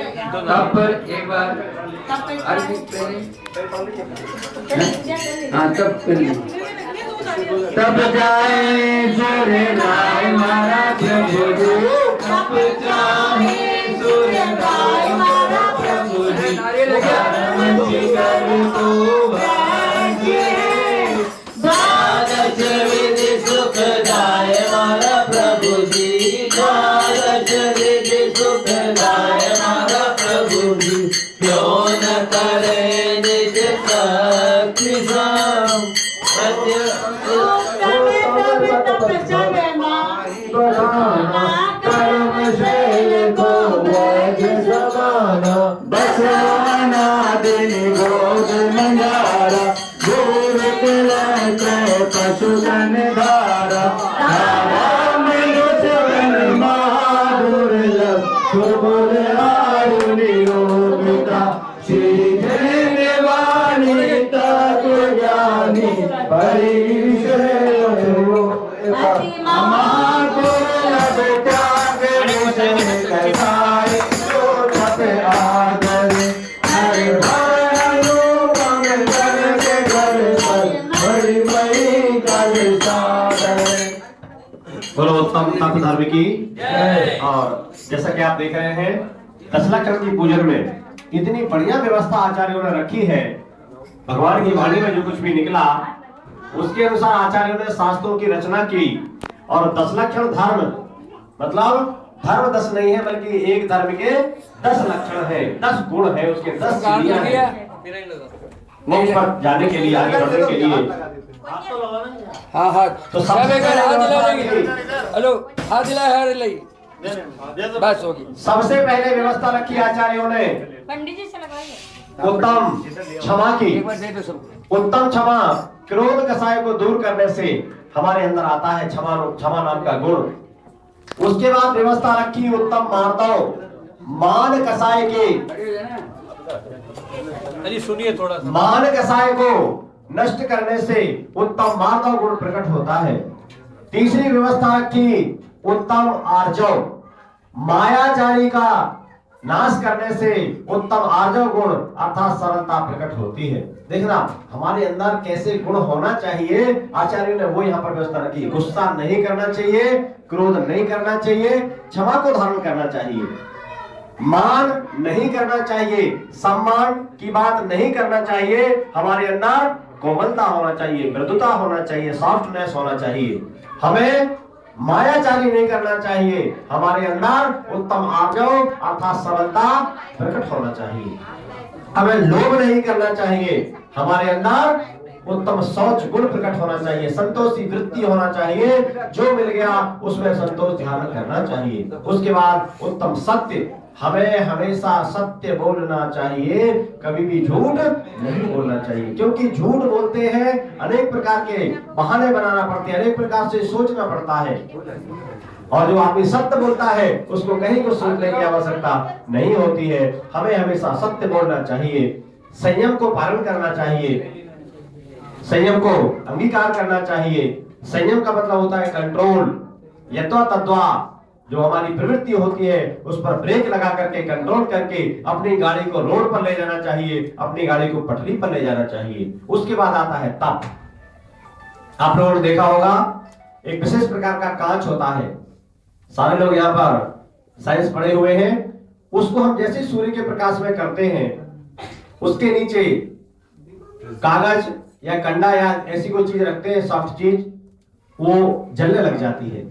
तब पर एक बार हाँ तब तब जाए सूर्य राय मारा प्रभु जी, तब जाए सूर्य राय मारा प्रभु जी, को द्वादश विधि सुखदाय मारा प्रभु जी, द्वादश विधि सुखदाय मारा प्रभु जी, क्यों न करे निज शक्ति साम कर्मशैल को वज समाना, बसवाना दिन गोद मंडारा, दूर तिलक पशुधन धारा, मनुष्यन महादुर्लभ, सुबुल आयु निरोगिता, सीधे निवाणी तत्व ज्ञानी, बोलो तप धर्म की। और जैसा कि आप देख रहे हैं दशलक्षण की पूजन में इतनी बढ़िया व्यवस्था आचार्यों ने रखी है। भगवान की वाणी में जो कुछ भी निकला उसके अनुसार आचार्यों ने शास्त्रों की रचना की। और दशलक्षण धर्म मतलब धर्म 10 नहीं है बल्कि एक धर्म के 10 लक्षण है, 10 गुण है, उसके 10 सीढ़ियां हैं मोक्ष पर जाने के लिए, आगे बढ़ने के लिए। हाँ हाँ तो सबसे हेलो हाथ दिला बस होगी। सबसे पहले व्यवस्था रखी आचार्यों ने पंडित जी से लगाइए उत्तम क्षमा की। एक बार दे दो सबको। उत्तम क्षमा क्रोध कसाय को दूर करने से हमारे अंदर आता है क्षमा नाम का गुण। उसके बाद व्यवस्था रखी उत्तम मार्दव, मान कसाय के, अरे सुनिए थोड़ा सा। मान कसाय को नष्ट करने से उत्तम मार्दव गुण प्रकट होता है। तीसरी व्यवस्था रखी उत्तम आर्जव, मायाचारी का नाश करने से उत्तम आर्जव गुण अर्थात सरलता प्रकट होती है। देखना हमारे अंदर कैसे गुण होना चाहिए, आचार्यों ने वो यहाँ पर व्यवस्था रखी। गुस्सा नहीं करना चाहिए, क्रोध नहीं करना चाहिए, क्षमा को धारण करना चाहिए, मान नहीं करना चाहिए, सम्मान की बात नहीं करना चाहिए, हमारे अंदर कोमलता होना चाहिए, मृदुता होना चाहिए, सॉफ्टनेस होना चाहिए, हमें मायाचारी नहीं करना चाहिए, हमारे अंदर उत्तम आर्जव अर्थात सरलता प्रकट होना चाहिए, हमें लोभ नहीं करना चाहिए, हमारे अंदर उत्तम शौच गुण प्रकट होना चाहिए, संतोषी वृत्ति होना चाहिए, जो मिल गया उसमें संतोष ध्यान करना चाहिए। उसके बाद उत्तम सत्य, हमें हमेशा सत्य बोलना चाहिए, कभी भी झूठ नहीं बोलना चाहिए, क्योंकि झूठ बोलते हैं अनेक प्रकार के बहाने बनाना पड़ते हैं, अनेक प्रकार से सोचना पड़ता है। और जो आदमी सत्य बोलता है उसको कहीं को सोचने की आवश्यकता नहीं होती है। हमें हमेशा सत्य बोलना चाहिए, संयम को पालन करना चाहिए, संयम को अंगीकार करना चाहिए। संयम का मतलब होता है कंट्रोल, यत्वा तद्वा, जो हमारी प्रवृत्ति होती है उस पर ब्रेक लगा करके कंट्रोल करके अपनी गाड़ी को रोड पर ले जाना चाहिए, अपनी गाड़ी को पटरी पर ले जाना चाहिए। उसके बाद आता है तप। आप लोगों ने देखा होगा एक विशेष प्रकार का कांच होता है, सारे लोग यहाँ पर साइंस पढ़े हुए हैं, उसको हम जैसे सूर्य के प्रकाश में करते हैं उसके नीचे कागज या कंडा या ऐसी कोई चीज रखते हैं, सॉफ्ट चीज, वो जलने लग जाती है।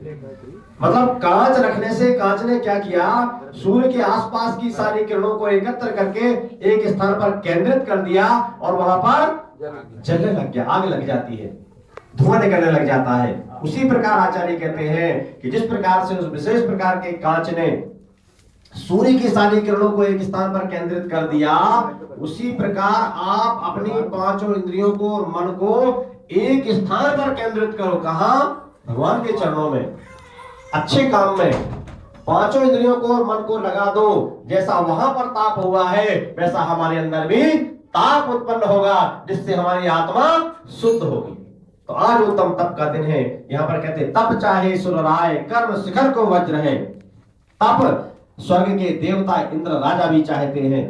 मतलब कांच रखने से कांच ने क्या किया, सूर्य के आसपास की सारी किरणों को एकत्र करके एक स्थान पर केंद्रित कर दिया और वहां पर जलने लग गया, आग लग जाती है, धुआं निकलने लग जाता है। उसी प्रकार आचार्य कहते हैं कि जिस प्रकार से उस विशेष प्रकार के कांच ने सूर्य की सारी किरणों को एक स्थान पर केंद्रित कर दिया, उसी प्रकार आप अपनी पांचों इंद्रियों को और मन को एक स्थान पर केंद्रित करो। कहां? भगवान के चरणों में, अच्छे काम में पांचों इंद्रियों को और मन को लगा दो। जैसा वहां पर ताप हुआ है वैसा हमारे अंदर भी ताप उत्पन्न होगा, जिससे हमारी आत्मा शुद्ध होगी। तो आज उत्तम तप का दिन है। यहाँ पर कहते तप चाहे सुर राय, कर्म शिखर को वज्र है। तब स्वर्ग के देवता इंद्र राजा भी चाहते हैं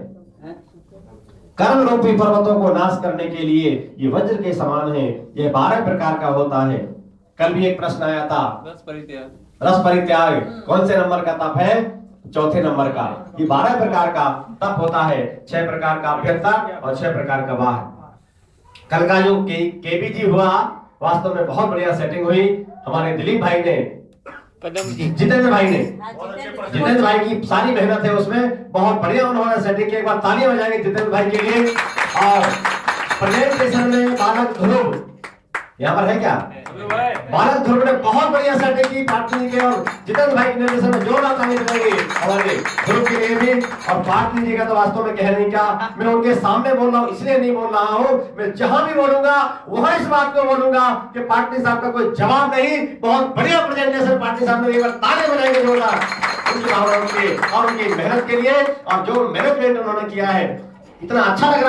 कर्म रूपी पर्वतों को नाश करने के लिए ये वज्र के समान है, ये 12 प्रकार का होता है। कल भी एक प्रश्न आया था, रस परित्याग कौन से नंबर का तप है? चौथे नंबर का। ये 12 प्रकार का तप होता है, 6 प्रकार का अभ्यंता और 6 प्रकार का बाह्य। कल का जो केबीजी हुआ वास्तव में बहुत बढ़िया सेटिंग हुई। हमारे दिलीप भाई ने, जितेंद्र भाई ने, जितेंद्र भाई की सारी मेहनत है उसमें, बहुत बढ़िया उन्होंने सेटिंग की। एक बार तालियां बजाएंगे जितेंद्र भाई के लिए। और प्रेजेंटेशन में बालक ध्रुव यहाँ पर है क्या? बालक ध्रुव ने बहुत बढ़िया सेटिंग की पाटनी के, और जितेंद्र भाई के निर्देशन में जोरदार ताली बजाएंगे हमारे ध्रुव के लिए भी। और पाटनी जी का तो वास्तव में कह नहीं क्या, मैं उनके सामने बोल रहा हूँ इसलिए नहीं बोल रहा हूँ, मैं जहां भी बोलूंगा वहां इस बात को बोलूंगा कि पाटनी साहब का कोई जवाब नहीं। बहुत बढ़िया प्रेजेंटेशन पाटनी साहब ने, एक बार ताली बजाएंगे जोरदार उनकी भावनाओं के और उनकी मेहनत के लिए। और जो मैनेजमेंट उन्होंने किया है, इतना अच्छा लग रहा